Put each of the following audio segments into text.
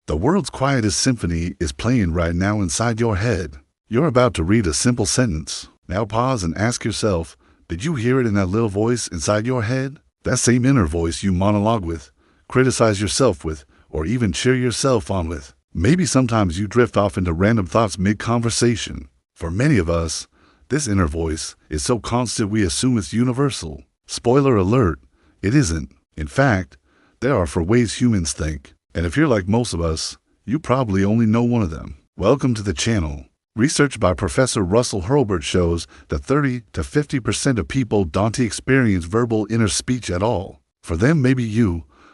The world's quietest symphony is playing right now inside your head. You're about to read a simple sentence. Now pause and ask yourself, did you hear it in that little voice inside your head? That same inner voice you monologue with, criticize yourself with, or even cheer yourself on with. Maybe sometimes you drift off into random thoughts mid-conversation. For many of us, this inner voice is so constant we assume it's universal. Spoiler alert, it isn't. In fact, there are 4 ways humans think. And if you're like most of us, you probably only know one of them. Welcome to the channel. Research by Professor Russell Hurlbert shows that 30 to 50% of people don't experience verbal inner speech at all. For them, maybe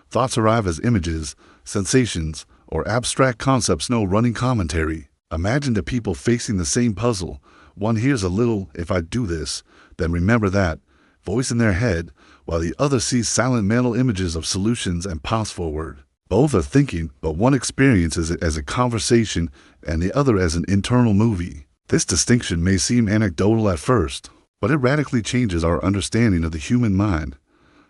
thoughts arrive as images, sensations, or abstract concepts, no running commentary. Imagine the people facing the same puzzle. One hears a little, if I do this, then remember that, voice in their head, while the other sees silent mental images of solutions and paths forward. Both are thinking, but one experiences it as a conversation and the other as an internal movie. This distinction may seem anecdotal at first, but it radically changes our understanding of the human mind,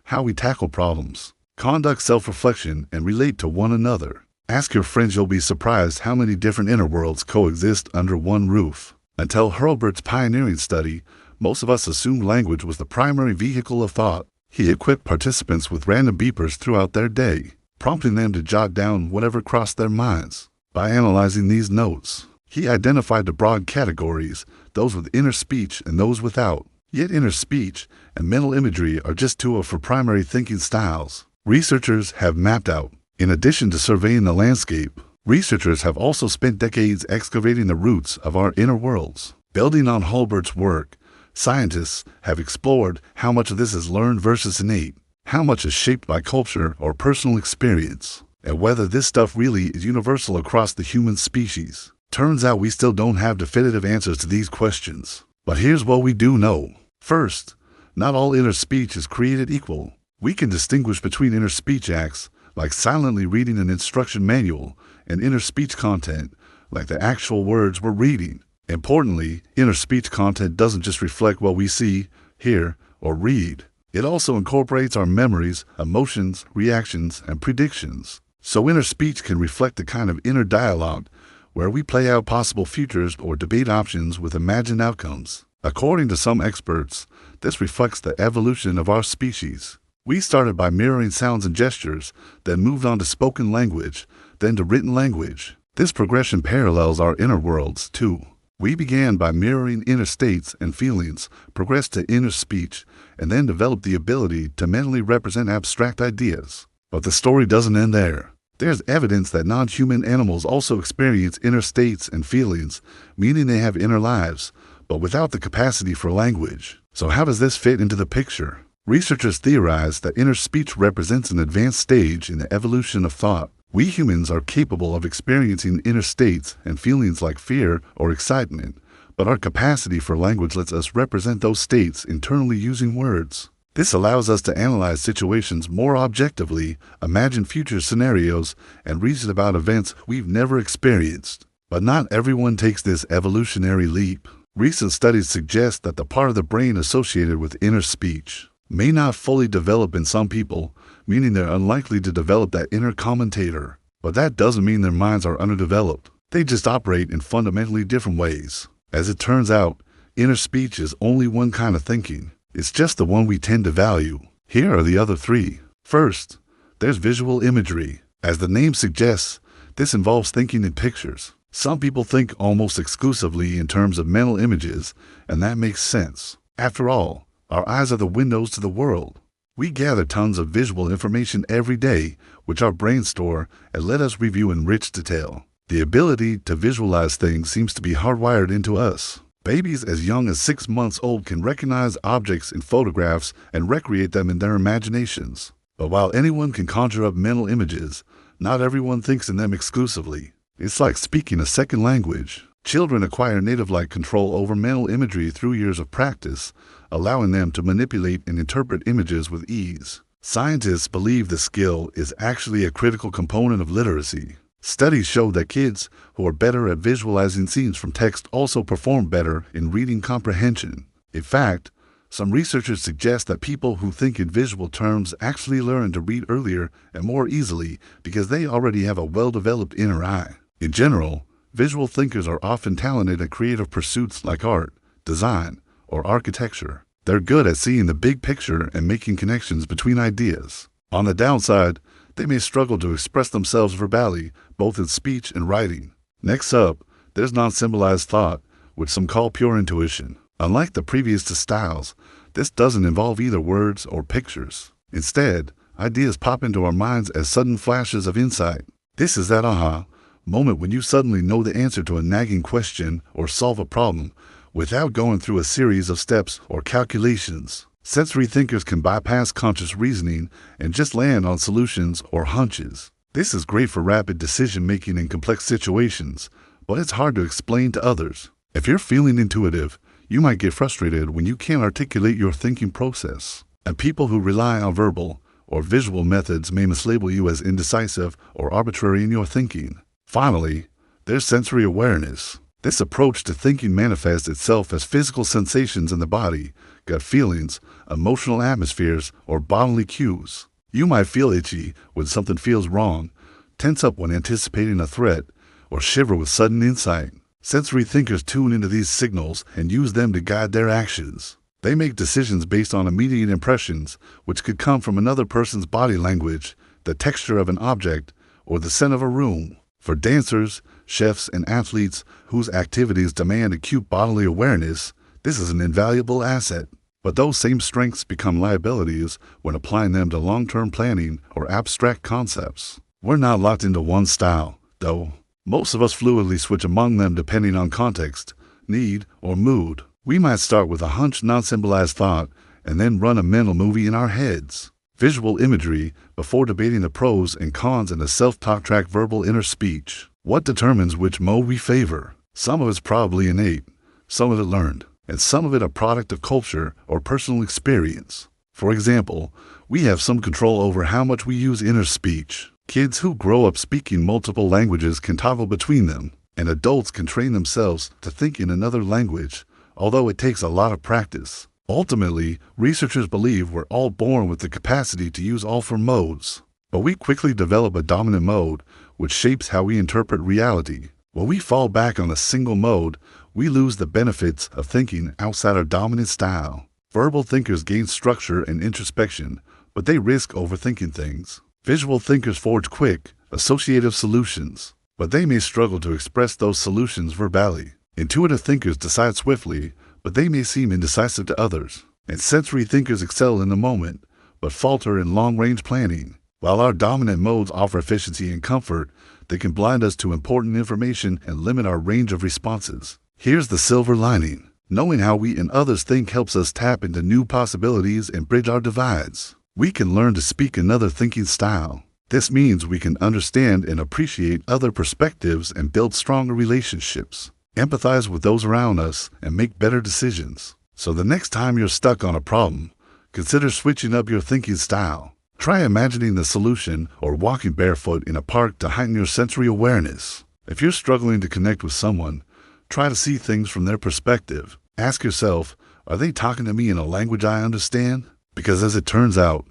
how we tackle problems, conduct self-reflection, and relate to one another. Ask your friends, you'll be surprised how many different inner worlds coexist under one roof. Until Hurlbert's pioneering study, most of us assumed language was the primary vehicle of thought. He equipped participants with random beepers throughout their day, prompting them to jot down whatever crossed their minds. By analyzing these notes, he identified the broad categories, those with inner speech and those without. Yet inner speech and mental imagery are just 2 of 4 primary thinking styles. Researchers have mapped out. In addition to surveying the landscape, researchers have also spent decades excavating the roots of our inner worlds. Building on Hurlbert's work, scientists have explored how much of this is learned versus innate, how much is shaped by culture or personal experience, and whether this stuff really is universal across the human species. Turns out we still don't have definitive answers to these questions. But here's what we do know. First, not all inner speech is created equal. We can distinguish between inner speech acts, like silently reading an instruction manual, and inner speech content, like the actual words we're reading. Importantly, inner speech content doesn't just reflect what we see, hear, or read. It also incorporates our memories, emotions, reactions, and predictions. So inner speech can reflect the kind of inner dialogue where we play out possible futures or debate options with imagined outcomes. According to some experts, this reflects the evolution of our species. We started by mirroring sounds and gestures, then moved on to spoken language, then to written language. This progression parallels our inner worlds, too. We began by mirroring inner states and feelings, progressed to inner speech, and then developed the ability to mentally represent abstract ideas. But the story doesn't end there. There's evidence that non-human animals also experience inner states and feelings, meaning they have inner lives, but without the capacity for language. So how does this fit into the picture? Researchers theorize that inner speech represents an advanced stage in the evolution of thought. We humans are capable of experiencing inner states and feelings like fear or excitement, but our capacity for language lets us represent those states internally using words. This allows us to analyze situations more objectively, imagine future scenarios, and reason about events we've never experienced. But not everyone takes this evolutionary leap. Recent studies suggest that the part of the brain associated with inner speech may not fully develop in some people, meaning they're unlikely to develop that inner commentator. But that doesn't mean their minds are underdeveloped. They just operate in fundamentally different ways. As it turns out, inner speech is only one kind of thinking. It's just the one we tend to value. Here are the other 3. First, there's visual imagery. As the name suggests, this involves thinking in pictures. Some people think almost exclusively in terms of mental images, and that makes sense. After all, our eyes are the windows to the world. We gather tons of visual information every day, which our brains store and let us review in rich detail. The ability to visualize things seems to be hardwired into us. Babies as young as 6 months old can recognize objects in photographs and recreate them in their imaginations. But while anyone can conjure up mental images, not everyone thinks in them exclusively. It's like speaking a second language. Children acquire native-like control over mental imagery through years of practice, allowing them to manipulate and interpret images with ease. Scientists believe the skill is actually a critical component of literacy. Studies show that kids who are better at visualizing scenes from text also perform better in reading comprehension. In fact, Some researchers suggest that people who think in visual terms actually learn to read earlier and more easily because they already have a well-developed inner eye. In general, visual thinkers are often talented at creative pursuits like art, design, or architecture. They're good at seeing the big picture and making connections between ideas. On the downside, they may struggle to express themselves verbally, both in speech and writing. Next up, there's non-symbolized thought, which some call pure intuition. Unlike the previous two styles, this doesn't involve either words or pictures. Instead, ideas pop into our minds as sudden flashes of insight. This is that aha moment when you suddenly know the answer to a nagging question or solve a problem without going through a series of steps or calculations. Sensory thinkers can bypass conscious reasoning and just land on solutions or hunches. This is great for rapid decision-making in complex situations, but it's hard to explain to others. If you're feeling intuitive, you might get frustrated when you can't articulate your thinking process. And people who rely on verbal or visual methods may mislabel you as indecisive or arbitrary in your thinking. Finally, there's sensory awareness. This approach to thinking manifests itself as physical sensations in the body, gut feelings, emotional atmospheres, or bodily cues. You might feel itchy when something feels wrong, tense up when anticipating a threat, or shiver with sudden insight. Sensory thinkers tune into these signals and use them to guide their actions. They make decisions based on immediate impressions, which could come from another person's body language, the texture of an object, or the scent of a room. For dancers, chefs, and athletes whose activities demand acute bodily awareness, this is an invaluable asset. But those same strengths become liabilities when applying them to long-term planning or abstract concepts. We're not locked into one style, though. Most of us fluidly switch among them depending on context, need, or mood. We might start with a hunch non-symbolized thought and then run a mental movie in our heads. Visual imagery before debating the pros and cons in a self-talk track verbal inner speech. What determines which mode we favor? Some of it's probably innate, some of it learned, and some of it a product of culture or personal experience. For example, we have some control over how much we use inner speech. Kids who grow up speaking multiple languages can toggle between them, and adults can train themselves to think in another language, although it takes a lot of practice. Ultimately, researchers believe we're all born with the capacity to use all four modes, but we quickly develop a dominant mode, which shapes how we interpret reality. When we fall back on a single mode, we lose the benefits of thinking outside our dominant style. Verbal thinkers gain structure and introspection, but they risk overthinking things. Visual thinkers forge quick, associative solutions, but they may struggle to express those solutions verbally. Intuitive thinkers decide swiftly, but they may seem indecisive to others. And sensory thinkers excel in the moment, but falter in long-range planning. While our dominant modes offer efficiency and comfort, they can blind us to important information and limit our range of responses. Here's the silver lining. Knowing how we and others think helps us tap into new possibilities and bridge our divides. We can learn to speak another thinking style. This means we can understand and appreciate other perspectives and build stronger relationships, empathize with those around us, and make better decisions. So the next time you're stuck on a problem, consider switching up your thinking style. Try imagining the solution or walking barefoot in a park to heighten your sensory awareness. If you're struggling to connect with someone, try to see things from their perspective. Ask yourself, are they talking to me in a language I understand? Because as it turns out,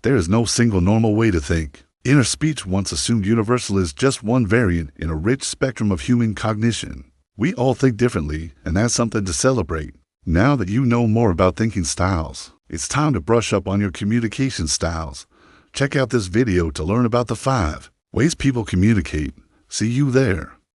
there is no single normal way to think. Inner speech, once assumed universal, is just one variant in a rich spectrum of human cognition. We all think differently, and that's something to celebrate. Now that you know more about thinking styles, it's time to brush up on your communication styles. Check out this video to learn about the 5 ways people communicate. See you there.